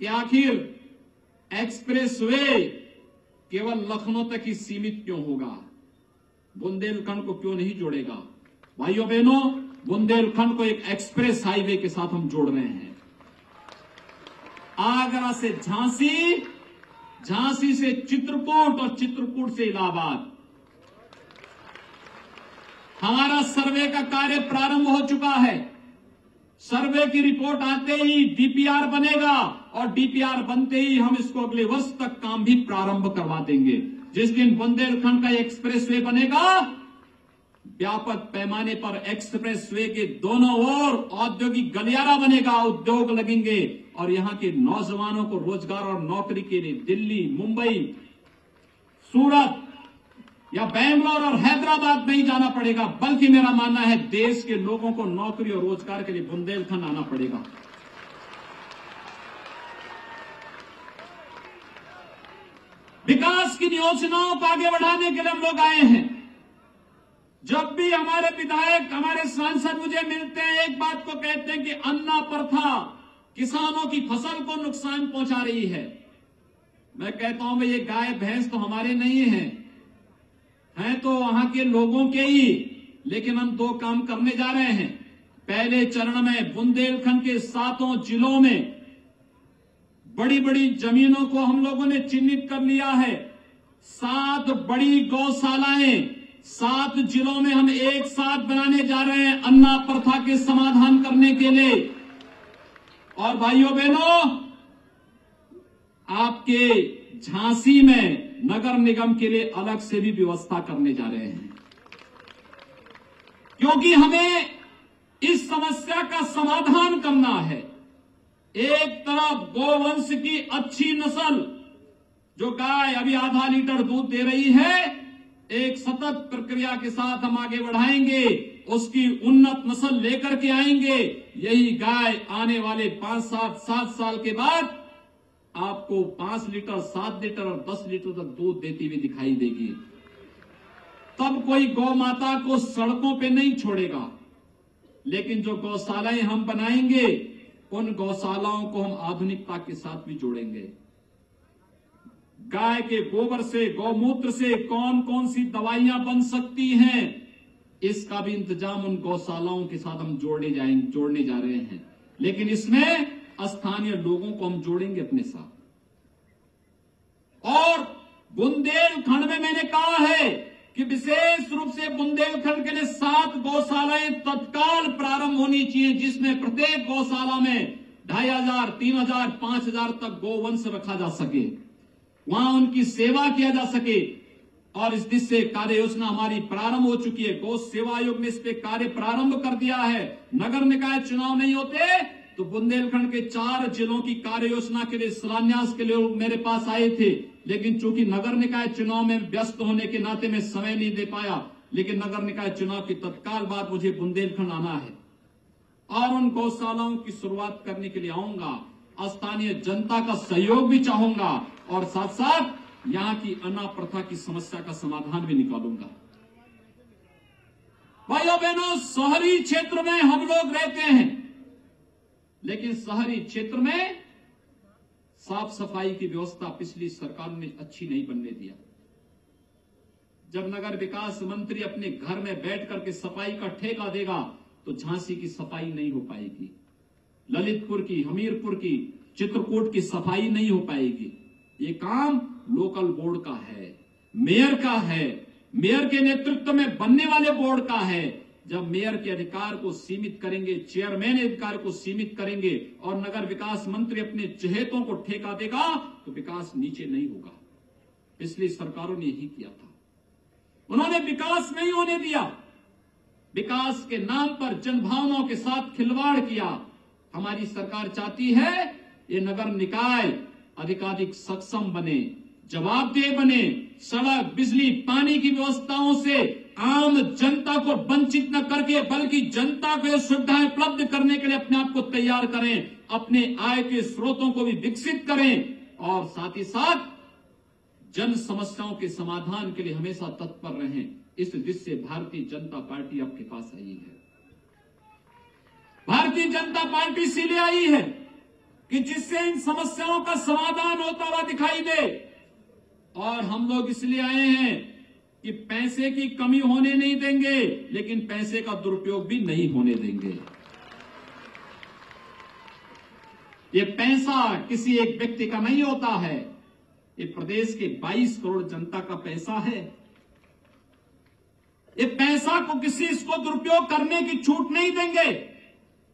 कि आखिर एक्सप्रेसवे केवल लखनऊ तक ही सीमित क्यों होगा, बुंदेलखंड को क्यों नहीं जोड़ेगा। भाइयों बहनों, बुंदेलखंड को एक एक्सप्रेस हाईवे के साथ हम जोड़ रहे हैं। आगरा से झांसी, झांसी से चित्रकूट और चित्रकूट से इलाहाबाद। हमारा सर्वे का कार्य प्रारंभ हो चुका है। सर्वे की रिपोर्ट आते ही डीपीआर बनेगा और डीपीआर बनते ही हम इसको अगले वर्ष तक काम भी प्रारंभ करवा देंगे। जिस दिन बुंदेलखंड का एक्सप्रेसवे बनेगा, व्यापक पैमाने पर एक्सप्रेसवे के दोनों ओर औद्योगिक गलियारा बनेगा, उद्योग लगेंगे और यहां के नौजवानों को रोजगार और नौकरी के लिए दिल्ली, मुंबई, सूरत या बेंगलोर और हैदराबाद नहीं जाना पड़ेगा, बल्कि मेरा मानना है देश के लोगों को नौकरी और रोजगार के लिए बुंदेलखंड आना पड़ेगा। विकास की योजनाओं को आगे बढ़ाने के लिए हम लोग आए हैं। जब भी हमारे विधायक, हमारे सांसद मुझे मिलते हैं, एक बात को कहते हैं कि अन्ना प्रथा किसानों की फसल को नुकसान पहुंचा रही है। मैं कहता हूं भाई, ये गाय भैंस तो हमारे नहीं हैं तो वहां के लोगों के ही, लेकिन हम दो काम करने जा रहे हैं। पहले चरण में बुंदेलखंड के 7 जिलों में बड़ी बड़ी जमीनों को हम लोगों ने चिन्हित कर लिया है। 7 बड़ी गौशालाएं 7 जिलों में हम एक साथ बनाने जा रहे हैं अन्ना प्रथा के समाधान करने के लिए। और भाइयों बहनों, आपके झांसी में नगर निगम के लिए अलग से भी व्यवस्था करने जा रहे हैं, क्योंकि हमें इस समस्या का समाधान करना है। एक तरफ गोवंश की अच्छी नस्ल, जो गाय अभी आधा लीटर दूध दे रही है, एक सतत प्रक्रिया के साथ हम आगे बढ़ाएंगे, उसकी उन्नत नस्ल लेकर के आएंगे। यही गाय आने वाले 5-7 साल के बाद आपको 5 लीटर, 7 लीटर और 10 लीटर तक दूध देती हुई दिखाई देगी। तब कोई गौ माता को सड़कों पे नहीं छोड़ेगा, लेकिन जो गौशालाएं हम बनाएंगे, उन गौशालाओं को हम आधुनिकता के साथ भी जोड़ेंगे। गाय के गोबर से, गौमूत्र से कौन कौन सी दवाइयां बन सकती हैं, इसका भी इंतजाम उन गौशालाओं के साथ हम जोड़ने जा रहे हैं। लेकिन इसमें स्थानीय लोगों को हम जोड़ेंगे अपने साथ। और बुंदेलखंड में मैंने कहा है कि विशेष रूप से बुंदेलखंड के लिए 7 गौशालाएं तत्काल प्रारंभ होनी चाहिए, जिसमें प्रत्येक गौशाला में 2500, 3000, 5000 तक गोवंश रखा जा सके, वहां उनकी सेवा किया जा सके। और इस दिशा से कार्य योजना हमारी प्रारंभ हो चुकी है। गौ सेवा आयोग ने इस पे कार्य प्रारंभ कर दिया है। नगर निकाय चुनाव नहीं होते तो बुंदेलखंड के 4 जिलों की कार्य योजना के लिए शिलान्यास के लिए लोग मेरे पास आए थे, लेकिन चूंकि नगर निकाय चुनाव में व्यस्त होने के नाते मैं समय नहीं दे पाया। लेकिन नगर निकाय चुनाव की तत्काल बाद मुझे बुंदेलखंड आना है और उन गौशालाओं की शुरुआत करने के लिए आऊंगा। स्थानीय जनता का सहयोग भी चाहूंगा और साथ साथ यहां की अन्ना प्रथा की समस्या का समाधान भी निकालूंगा। भाइयों बहनों, शहरी क्षेत्र में हम लोग रहते हैं, लेकिन शहरी क्षेत्र में साफ सफाई की व्यवस्था पिछली सरकार ने अच्छी नहीं बनने दिया। जब नगर विकास मंत्री अपने घर में बैठ करके सफाई का ठेका देगा तो झांसी की सफाई नहीं हो पाएगी, ललितपुर की, हमीरपुर की, चित्रकूट की सफाई नहीं हो पाएगी। ये काम लोकल बोर्ड का है, मेयर का है, मेयर के नेतृत्व में बनने वाले बोर्ड का है। जब मेयर के अधिकार को सीमित करेंगे, चेयरमैन अधिकार को सीमित करेंगे और नगर विकास मंत्री अपने चहेतों को ठेका देगा तो विकास नीचे नहीं होगा। पिछली सरकारों ने यही किया था, उन्होंने विकास नहीं होने दिया, विकास के नाम पर जनभावनाओं के साथ खिलवाड़ किया। हमारी सरकार चाहती है ये नगर निकाय अधिकाधिक सक्षम बने, जवाबदेह बने, सड़क, बिजली, पानी की व्यवस्थाओं से आम जनता को वंचित न करके बल्कि जनता को सुविधाएं उपलब्ध करने के लिए अपने आप को तैयार करें, अपने आय के स्रोतों को भी विकसित करें और साथ ही साथ जन समस्याओं के समाधान के लिए हमेशा तत्पर रहें। इस दिशा से भारतीय जनता पार्टी आपके पास आई है। भारतीय जनता पार्टी इसीलिए आई है कि जिससे इन समस्याओं का समाधान होता हुआ दिखाई दे। और हम लोग इसलिए आए हैं कि पैसे की कमी होने नहीं देंगे, लेकिन पैसे का दुरुपयोग भी नहीं होने देंगे। ये पैसा किसी एक व्यक्ति का नहीं होता है, ये प्रदेश के 22 करोड़ जनता का पैसा है। ये पैसा को किसी इसको दुरुपयोग करने की छूट नहीं देंगे।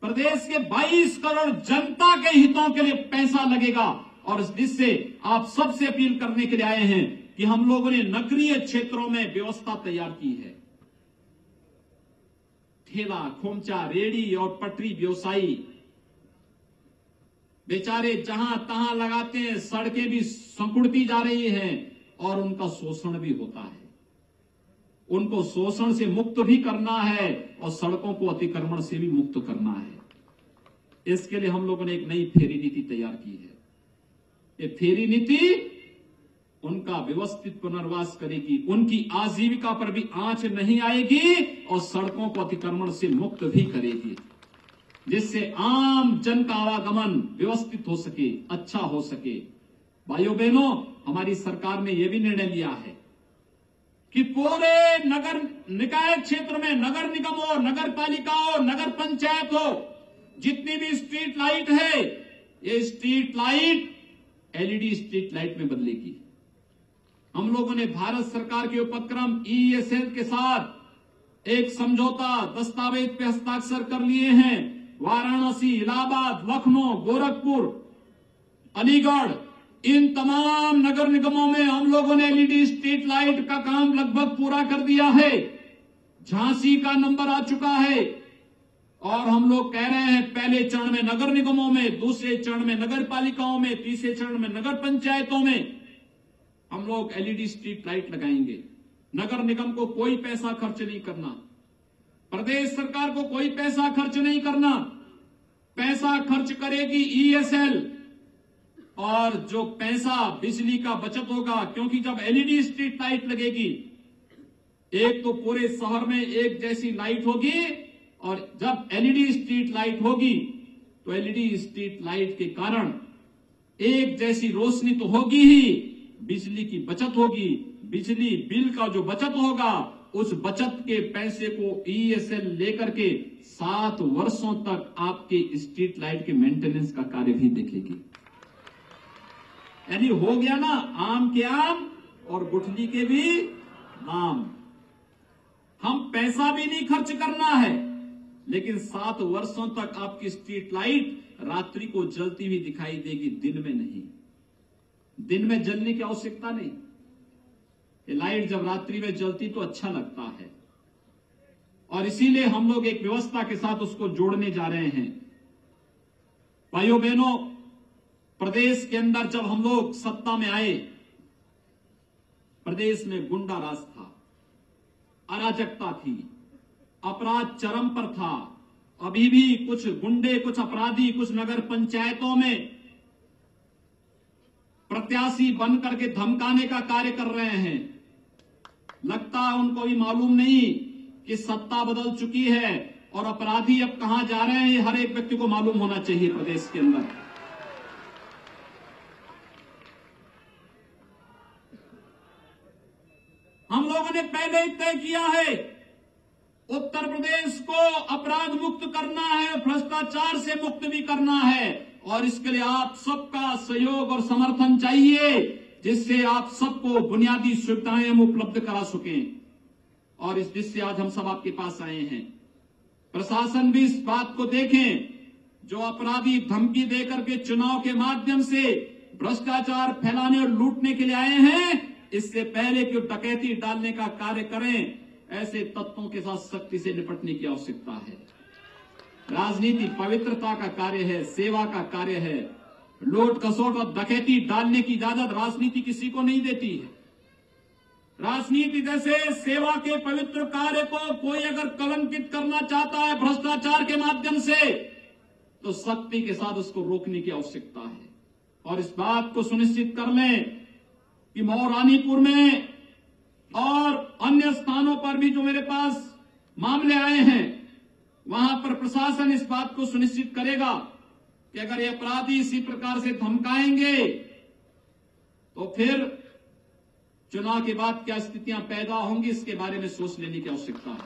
प्रदेश के 22 करोड़ जनता के हितों के लिए पैसा लगेगा। और जिससे आप सबसे अपील करने के लिए आए हैं कि हम लोगों ने नगरीय क्षेत्रों में व्यवस्था तैयार की है। ठेला, खोमचा, रेड़ी और पटरी व्यवसायी बेचारे जहां तहां लगाते हैं, सड़कें भी संकुड़ती जा रही हैं और उनका शोषण भी होता है। उनको शोषण से मुक्त भी करना है और सड़कों को अतिक्रमण से भी मुक्त करना है। इसके लिए हम लोगों ने एक नई फेरी नीति तैयार की है। ये फेरी नीति उनका व्यवस्थित पुनर्वास करेगी, उनकी आजीविका पर भी आंच नहीं आएगी और सड़कों को अतिक्रमण से मुक्त भी करेगी, जिससे आम जन का आवागमन व्यवस्थित हो सके, अच्छा हो सके। भाइयों बहनों, हमारी सरकार ने यह भी निर्णय लिया है कि पूरे नगर निकाय क्षेत्र में, नगर निगम हो, नगर पालिका हो, नगर पंचायत हो, जितनी भी स्ट्रीट लाइट है, ये street light LED street light में बदलेगी। हम लोगों ने भारत सरकार के उपक्रम ईएसएल के साथ एक समझौता दस्तावेज पे हस्ताक्षर कर लिए हैं। वाराणसी, इलाहाबाद, लखनऊ, गोरखपुर, अलीगढ़, इन तमाम नगर निगमों में हम लोगों ने एलईडी स्ट्रीट लाइट का काम लगभग पूरा कर दिया है। झांसी का नंबर आ चुका है और हम लोग कह रहे हैं पहले चरण में नगर निगमों में, दूसरे चरण में नगर पालिकाओं में, तीसरे चरण में नगर पंचायतों में हम लोग एलईडी स्ट्रीट लाइट लगाएंगे। नगर निगम को कोई पैसा खर्च नहीं करना, प्रदेश सरकार को कोई पैसा खर्च नहीं करना, पैसा खर्च करेगी ईएसएल। और जो पैसा बिजली का बचत होगा, क्योंकि जब एलईडी स्ट्रीट लाइट लगेगी, एक तो पूरे शहर में एक जैसी लाइट होगी, और जब एलईडी स्ट्रीट लाइट होगी तो एलईडी स्ट्रीट लाइट के कारण एक जैसी रोशनी तो होगी ही, बिजली की बचत होगी। बिजली बिल का जो बचत होगा, उस बचत के पैसे को ईएसएल लेकर के 7 वर्षों तक आपके स्ट्रीट लाइट के मेंटेनेंस का कार्य भी देखेगी। यानी हो गया ना, आम के आम और गुठली के भी नाम। हम पैसा भी नहीं खर्च करना है, लेकिन 7 वर्षों तक आपकी स्ट्रीट लाइट रात्रि को जलती हुई दिखाई देगी, दिन में नहीं। दिन में जलने की आवश्यकता नहीं। ये लाइट जब रात्रि में जलती तो अच्छा लगता है, और इसीलिए हम लोग एक व्यवस्था के साथ उसको जोड़ने जा रहे हैं। भाइयों बहनों, प्रदेश के अंदर जब हम लोग सत्ता में आए, प्रदेश में गुंडा राज था, अराजकता थी, अपराध चरम पर था। अभी भी कुछ गुंडे, कुछ अपराधी, कुछ नगर पंचायतों में प्रत्याशी बन करके धमकाने का कार्य कर रहे हैं। लगता है उनको भी मालूम नहीं कि सत्ता बदल चुकी है और अपराधी अब कहां जा रहे हैं, ये हर एक व्यक्ति को मालूम होना चाहिए प्रदेश के अंदर। हम लोगों ने पहले ही तय किया है, उत्तर प्रदेश को अपराध मुक्त करना है, भ्रष्टाचार से मुक्त भी करना है, और इसके लिए आप सबका सहयोग और समर्थन चाहिए, जिससे आप सबको बुनियादी सुविधाएं हम उपलब्ध करा सकें। और इस जिससे आज हम सब आपके पास आए हैं। प्रशासन भी इस बात को देखें, जो अपराधी धमकी देकर के चुनाव के माध्यम से भ्रष्टाचार फैलाने और लूटने के लिए आए हैं, इससे पहले कि डकैती डालने का कार्य करें, ऐसे तत्वों के साथ सख्ती से निपटने की आवश्यकता है। राजनीति पवित्रता का कार्य है, सेवा का कार्य है। लूट खसोट और डकैती डालने की इजाजत राजनीति किसी को नहीं देती है। राजनीति जैसे सेवा के पवित्र कार्य को कोई अगर कलंकित करना चाहता है भ्रष्टाचार के माध्यम से, तो सख्ती के साथ उसको रोकने की आवश्यकता है। और इस बात को सुनिश्चित कर लें कि मऊ-रानीपुर में और अन्य स्थानों पर भी जो मेरे पास मामले आए हैं, वहां पर प्रशासन इस बात को सुनिश्चित करेगा कि अगर ये अपराधी इसी प्रकार से धमकाएंगे तो फिर चुनाव के बाद क्या स्थितियां पैदा होंगी, इसके बारे में सोच लेने की आवश्यकता है।